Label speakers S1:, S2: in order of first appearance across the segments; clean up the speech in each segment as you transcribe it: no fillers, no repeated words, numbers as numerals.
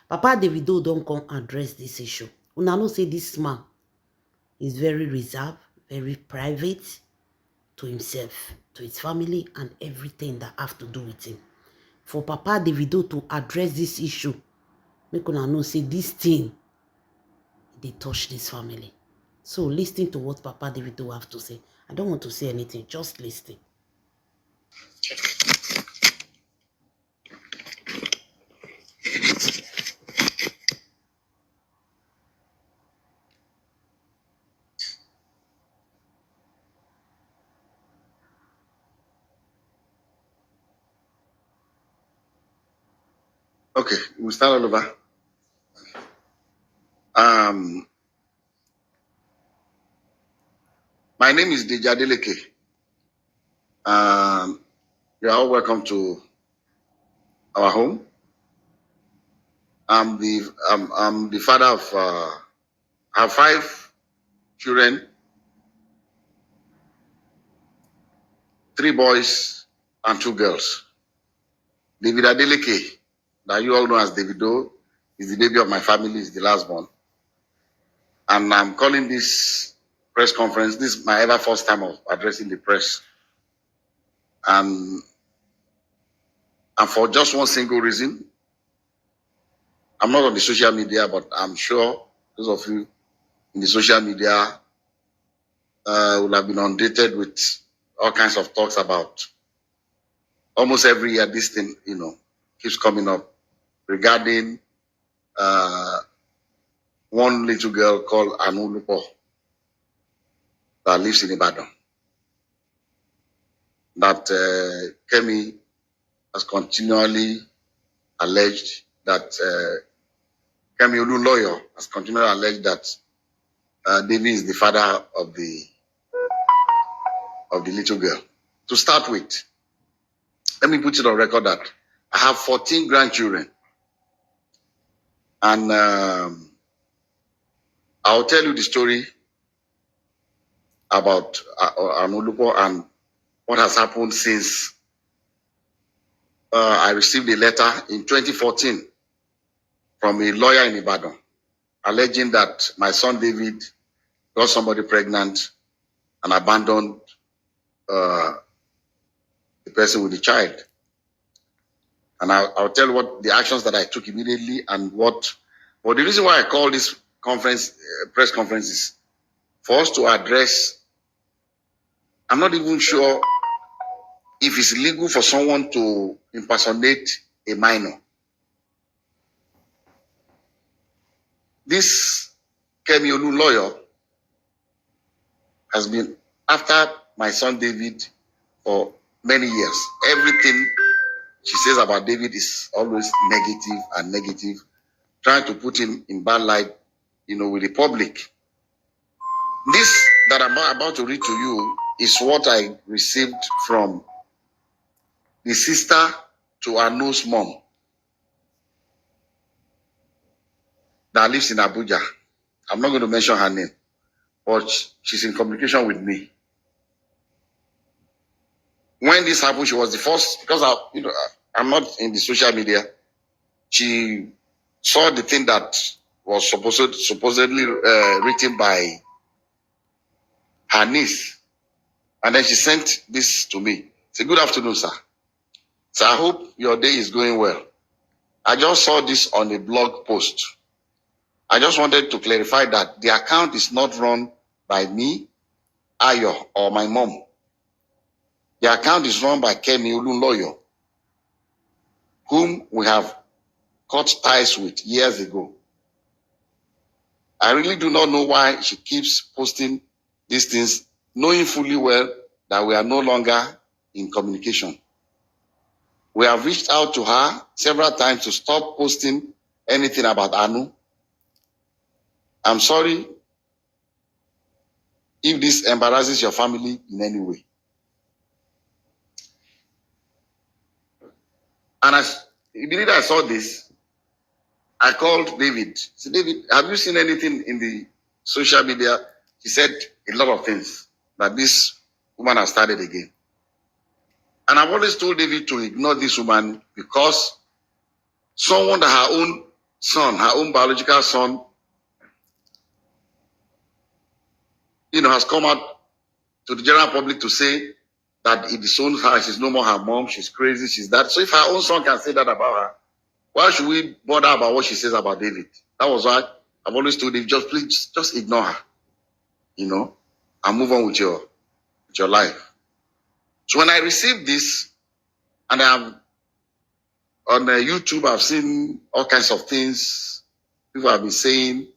S1: Papa Davido don't come address this issue. Una know say this man is very reserved, very private to himself, to his family, and everything that have to do with him. For Papa Davido to address this issue, make una know say this thing, they touch this family. So listen to what Papa Davido have to say. I don't want to say anything, just listen.
S2: Okay, we'll start all over. My name is Dejadeleke. You're all welcome to our home. I'm the father of I have 5 children, 3 boys and 2 girls. David Adeleke, that you all know as Davido, is the baby of my family, is the last born. And I'm calling this press conference. This is my ever first time of addressing the press. And for just one single reason. I'm not on the social media, but I'm sure those of you in the social media will have been inundated with all kinds of talks about almost every year this thing, keeps coming up regarding one little girl called Anulupo that lives in Ibadan. That Kemi has continually alleged that Kemi Olu lawyer has continually alleged that David is the father of the little girl. To start with, let me put it on record that I have 14 grandchildren. And I'll tell you the story about Anulupo and what has happened since I received a letter in 2014 from a lawyer in Ibadan alleging that my son David got somebody pregnant and abandoned the person with the child. And I'll tell you what the actions that I took immediately and what. But the reason why I call this conference, press conference, is for us to address. I'm not even sure if it's legal for someone to impersonate a minor. This Kemi Olu lawyer has been after my son David for many years. Everything she says about David is always negative, trying to put him in bad light, with the public. This that I'm about to read to you is what I received from the sister to Anu's mom that lives in Abuja. I'm not going to mention her name, but she's in communication with me. When this happened, she was the first, because I'm not in the social media. She saw the thing that was supposedly written by her niece, and then she sent this to me. Say, "Good afternoon, sir. So I hope your day is going well. I just saw this on a blog post. I just wanted to clarify that the account is not run by me, Ayo, or my mom. The account is run by Kemi Olu lawyer, whom we have cut ties with years ago. I really do not know why she keeps posting these things, knowing fully well that we are no longer in communication. We have reached out to her several times to stop posting anything about Anu. I'm sorry if this embarrasses your family in any way." And immediately I saw this, I called David. I said, "David, have you seen anything in the social media?" He said a lot of things, that this woman has started again. And I've always told David to ignore this woman, because someone that her own son, her own biological son, has come out to the general public to say that it disowns her, she's no more her mom, she's crazy, she's that. So if her own son can say that about her, why should we bother about what she says about David? That was why I've always told you, please just ignore her, and move on with your life. So when I received this, and I'm on YouTube, I've seen all kinds of things people have been saying,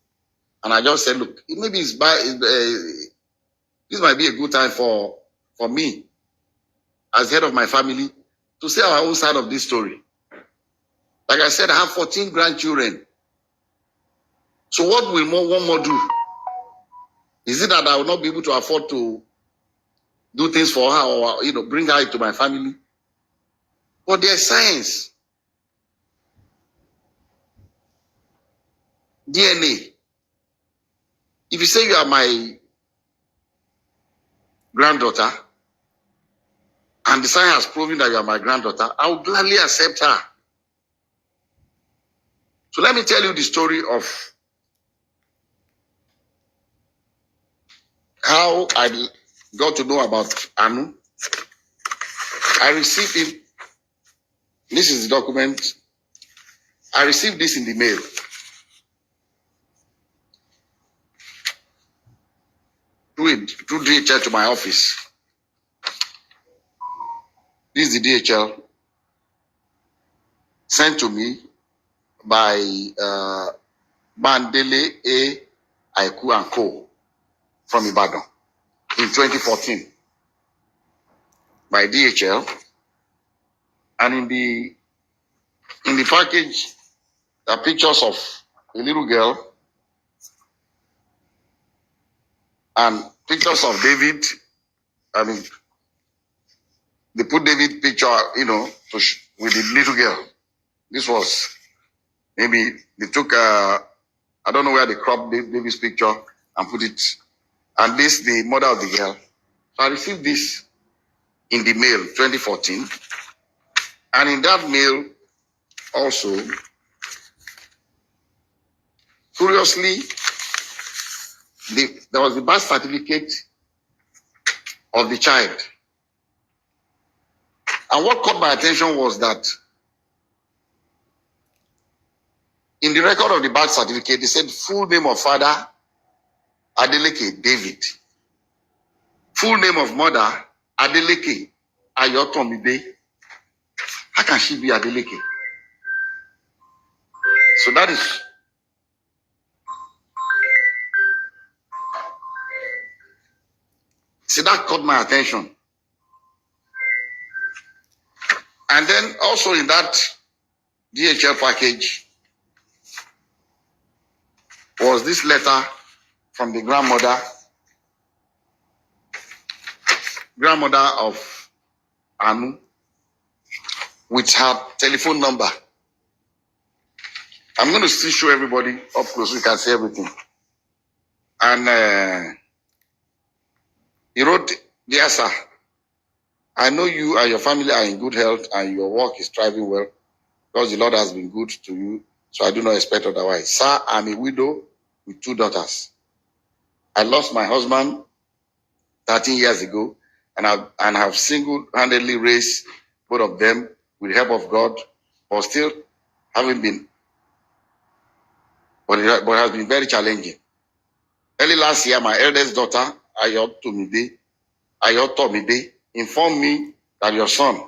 S2: and I just said, look, maybe this might be a good time for me, as head of my family, to say our own side of this story. Like I said, I have 14 grandchildren. So what will one more do? Is it that I will not be able to afford to do things for her, or bring her into my family? But there's science. DNA. If you say you are my granddaughter, and the science has proven that you are my granddaughter, I will gladly accept her. So let me tell you the story of how I got to know about Anu. I received it. This is the document. I received this in the mail. Through DHL to my office. This is the DHL sent to me by Bandele A. Aiku and Co. from Ibadan in 2014 by DHL. And in the package, there are pictures of a little girl and pictures of David. I mean, they put David picture, with the little girl. This was, maybe they took, I don't know where they cropped David's picture and put it. And this, the mother of the girl. So I received this in the mail, 2014. And in that mail, also, curiously, there was the birth certificate of the child. And what caught my attention was that in the record of the birth certificate, they said full name of father, Adeleke David. Full name of mother, Adeleke Ayotomide. How can she be Adeleke? So that that caught my attention. And then also in that DHL package was this letter from the grandmother of Anu, with her telephone number. I'm going to still show everybody up close so you can see everything. And he wrote, "Dear sir, I know you and your family are in good health and your work is thriving well because the Lord has been good to you, so I do not expect otherwise. Sir, I'm a widow with 2 daughters. I lost my husband 13 years ago and have single-handedly raised both of them with the help of God, but still but it has been very challenging. Early last year, my eldest daughter, Ayotomide, informed me that your son,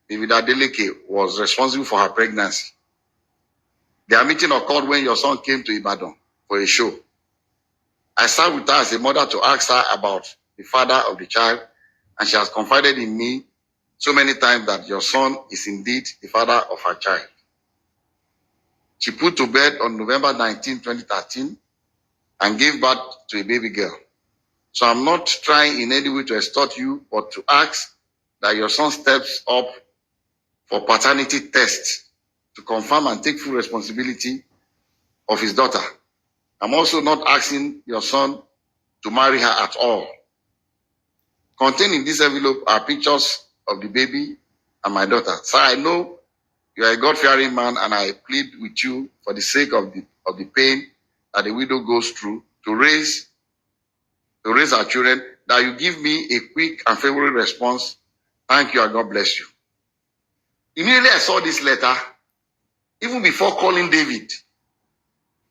S2: David Adeleke, was responsible for her pregnancy. Their meeting occurred when your son came to Ibadan for a show. I sat with her as a mother to ask her about the father of the child, and she has confided in me so many times that your son is indeed the father of her child. She put to bed on November 19, 2013, and gave birth to a baby girl. So I'm not trying in any way to extort you, but to ask that your son steps up for paternity test to confirm and take full responsibility of his daughter. I'm also not asking your son to marry her at all. Contained in this envelope are pictures of the baby and my daughter. So I know You are a God-fearing man, and I plead with you for the sake of the pain that the widow goes through to raise our children, that you give me a quick and favorable response. Thank you, and God bless you. Immediately I saw this letter, even before calling David,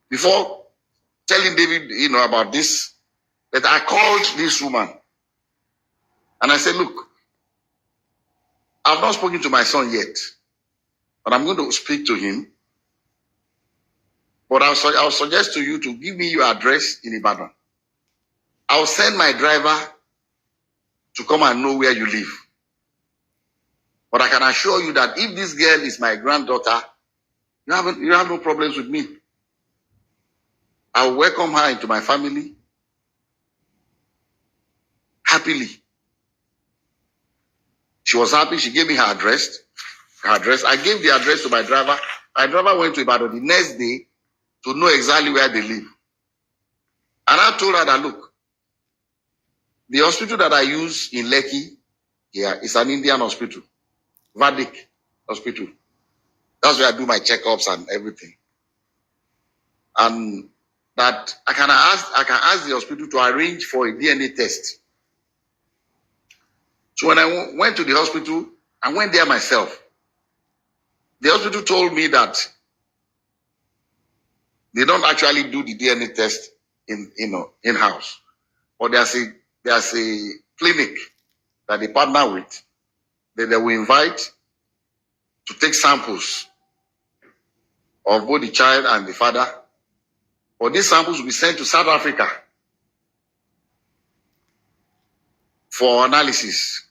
S2: before telling David, about this, that I called this woman and I said, look, I've not spoken to my son yet, but I'm going to speak to him. But I'll suggest to you to give me your address in Ibadan. I'll send my driver to come and know where you live. But I can assure you that if this girl is my granddaughter, you have no problems with me. I'll welcome her into my family happily. She was happy. She gave me her address. I gave the address to my driver. My driver went to Ibadan the next day to know exactly where they live. And I told her that, look, the hospital that I use in Lekki here is an Indian hospital, Vadik Hospital. That's where I do my checkups and everything. And that I can ask the hospital to arrange for a DNA test. So when I went to the hospital, I went there myself. The hospital told me that they don't actually do the DNA test in-house. But there's a clinic that they partner with that they will invite to take samples of both the child and the father. But these samples will be sent to South Africa for analysis.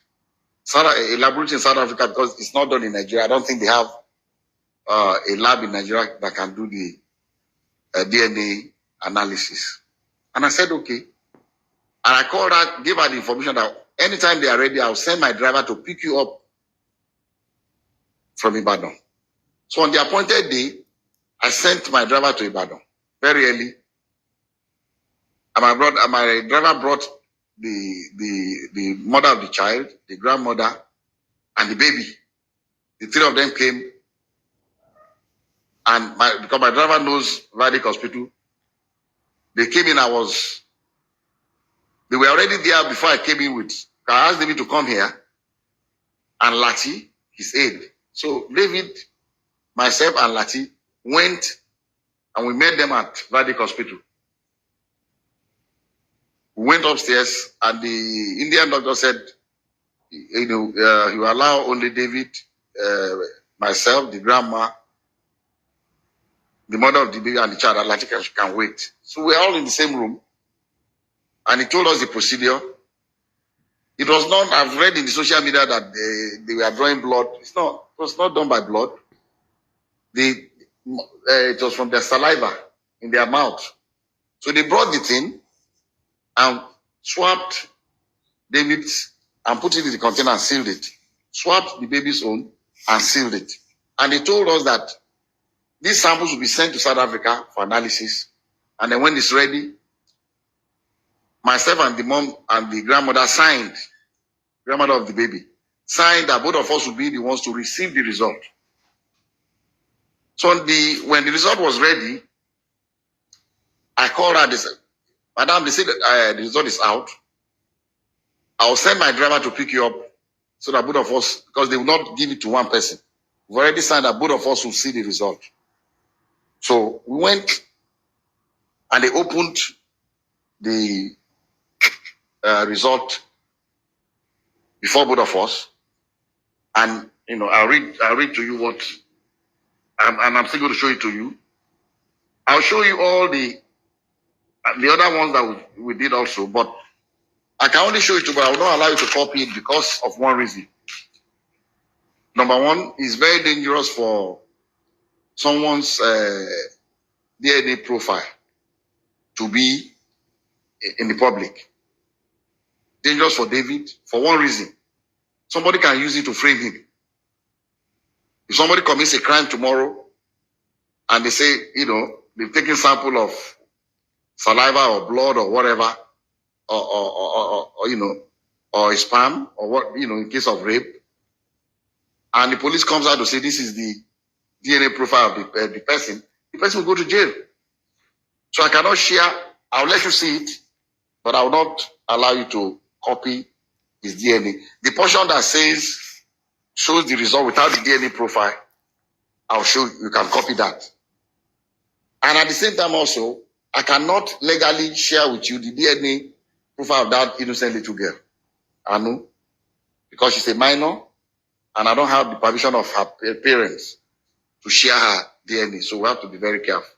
S2: A laboratory in South Africa, because it's not done in Nigeria. I don't think they have a lab in Nigeria that can do the DNA analysis. And I said, okay. And I called her, gave her the information that anytime they are ready, I'll send my driver to pick you up from Ibadan. So on the appointed day, I sent my driver to Ibadan very early. And my driver brought the mother of the child, the grandmother, and the baby. The three of them came. And because my driver knows Vadik Hospital, they came in. They were already there before I came in with. I asked David to come here and Lati, his aide. So David, myself, and Lati went and we met them at Vadik Hospital. We went upstairs and the Indian doctor said, you allow only David, myself, the grandma, the mother of the baby, and the child, and Lati can wait. So we're all in the same room. And he told us the procedure. It was not, I've read in the social media that they were drawing blood. It was not done by blood. It was from their saliva in their mouth. So they brought the thing and swapped David's and put it in the container and sealed it. Swapped the baby's own and sealed it. And they told us that these samples will be sent to South Africa for analysis. And then when it's ready, myself and the mom and the grandmother grandmother of the baby, signed that both of us will be the ones to receive the result. So when the result was ready, I called her. They said, Madam, they said the result is out. I'll send my driver to pick you up so that both of us, because they will not give it to one person. We've already signed that both of us will see the result. So we went and they opened the result before both of us. And, I'll read to you what, and I'm still going to show it to you. I'll show you all the other ones that we did also, but I can only show it to you, but I will not allow you to copy it because of one reason. Number one, it's very dangerous for someone's DNA profile to be in the public. Dangerous for David for one reason. Somebody can use it to frame him. If somebody commits a crime tomorrow and they say, they've taken sample of saliva or blood or whatever, or a sperm or what, in case of rape, and the police comes out to say this is the DNA profile of the person will go to jail. So I cannot share. I'll let you see it, but I will not allow you to copy his DNA. The portion that shows the result without the DNA profile, I'll show you can copy that. And at the same time also, I cannot legally share with you the DNA profile of that innocent little girl, Anu, because she's a minor and I don't have the permission of her parents to share her DNA. So we have to be very careful.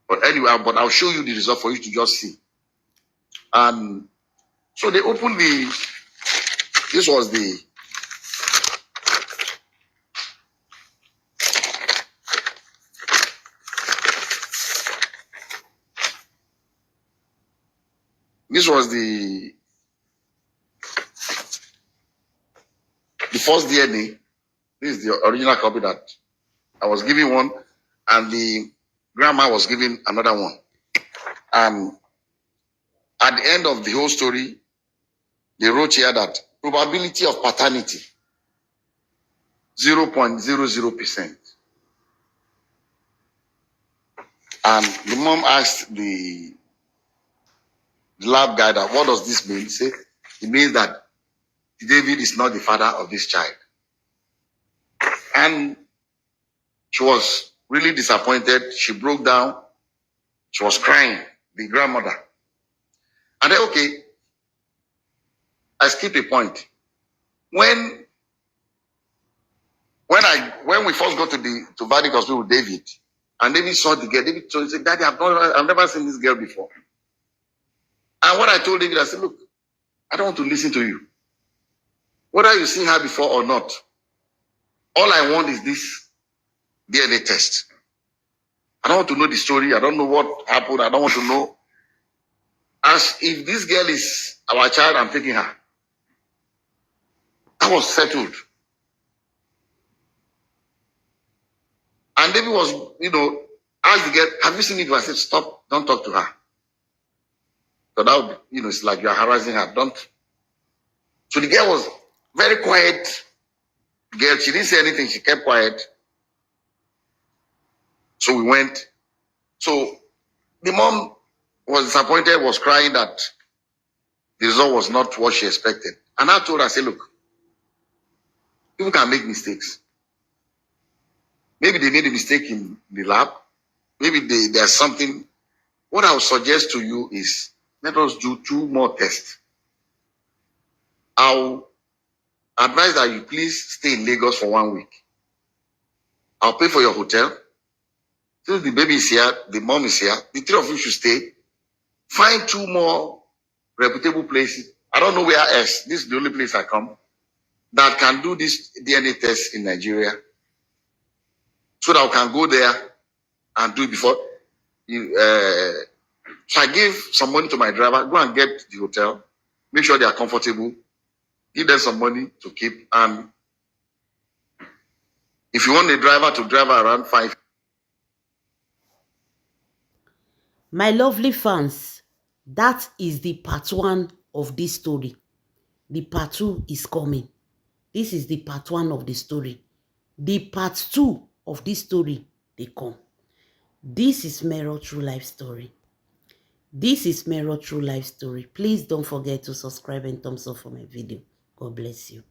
S2: But anyway, I'll show you the result for you to just see. And so they opened this was the first DNA. This is the original copy that I was giving one, and the grandma was giving another one. And at the end of the whole story, they wrote here that probability of paternity 0.00%. And the mom asked the lab guy that, what does this mean? He said, it means that David is not the father of this child. And she was really disappointed. She broke down. She was crying, the grandmother. And then, okay, I skip a point. When we first got to Vatican Hospital with David, and David saw the girl, David said, Daddy, I've never seen this girl before. And what I told David, I said, look, I don't want to listen to you. Whether you've seen her before or not, all I want is this DNA test. I don't want to know the story. I don't know what happened. I don't want to know. As if this girl is our child, I'm taking her. That was settled. And David was, asked the girl, have you seen it? I said, stop, don't talk to her. So that would be, it's like you're harassing her. Don't. So the girl was very quiet. Girl, she didn't say anything. She kept quiet. So we went. So the mom was disappointed, was crying that the result was not what she expected. And I told her, I said, look, people can make mistakes. Maybe they made a mistake in the lab. Maybe there's something. What I would suggest to you is let us do 2 more tests. I'll advise that you please stay in Lagos for 1 week. I'll pay for your hotel. Since the baby is here, the mom is here, the 3 of you should stay. Find 2 more reputable places. I don't know where else. This is the only place I come that can do this DNA test in Nigeria. So that we can go there and do it before. So I gave some money to my driver. Go and get the hotel. Make sure they are comfortable. Give them some money to keep. And if you want the driver to drive around 5.
S1: My lovely fans, that is the part 1 of this story. The part 2 is coming. This is the part 1 of the story. The part 2 of this story, they come. This is Mero True Life Story. This is Mero True Life Story. Please don't forget to subscribe and thumbs up for my video. God bless you.